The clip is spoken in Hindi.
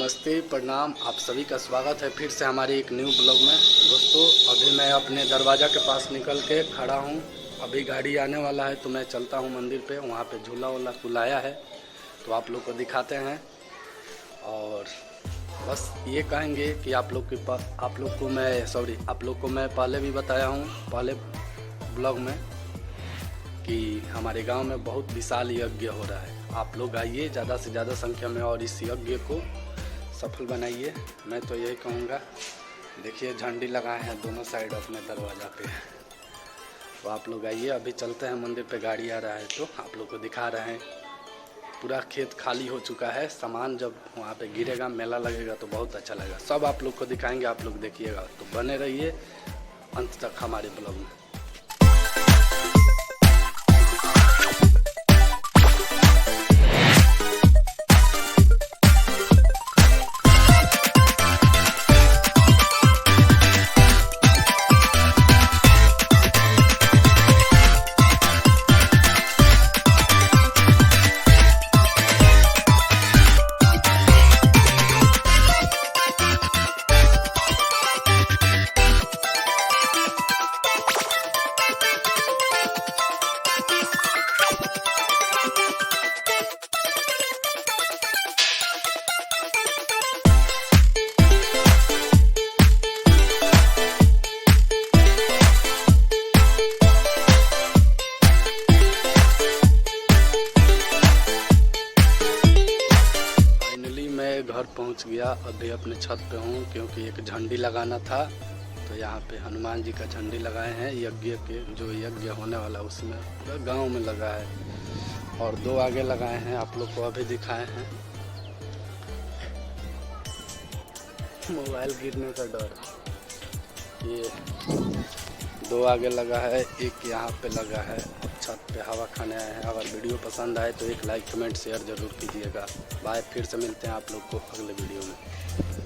नमस्ते, प्रणाम। आप सभी का स्वागत है फिर से हमारे एक न्यू ब्लॉग में। दोस्तों, अभी मैं अपने दरवाज़ा के पास निकल के खड़ा हूँ। अभी गाड़ी आने वाला है तो मैं चलता हूँ मंदिर पे। वहाँ पे झूला वूला खुलाया है तो आप लोग को दिखाते हैं। और बस ये कहेंगे कि आप लोग को मैं पहले भी बताया हूँ पहले ब्लॉग में कि हमारे गांव में बहुत विशाल यज्ञ हो रहा है। आप लोग आइए ज़्यादा से ज़्यादा संख्या में और इस यज्ञ को सफल बनाइए। मैं तो यही कहूँगा। देखिए झंडी लगाए हैं दोनों साइड अपने दरवाज़ा पे। तो आप लोग आइए, अभी चलते हैं मंदिर पे। गाड़ी आ रहा है तो आप लोग को दिखा रहे हैं। पूरा खेत खाली हो चुका है। सामान जब वहाँ पे गिरेगा, मेला लगेगा तो बहुत अच्छा लगेगा। सब आप लोग को दिखाएंगे, आप लोग देखिएगा। तो बने रहिए अंत तक हमारे ब्लॉग में। घर पहुंच गया। अभी अपने छत पे हूँ क्योंकि एक झंडी लगाना था। तो यहाँ पे हनुमान जी का झंडी लगाए हैं। यज्ञ के जो यज्ञ होने वाला उसमें गांव में लगा है। और दो आगे लगाए हैं, आप लोग को अभी दिखाए हैं। मोबाइल गिरने का डर। ये दो आगे लगा है, एक यहाँ पे लगा है। छत पे हवा खाने आए हैं। अगर वीडियो पसंद आए तो एक लाइक कमेंट शेयर ज़रूर कीजिएगा। बाय। फिर से मिलते हैं आप लोग को अगले वीडियो में।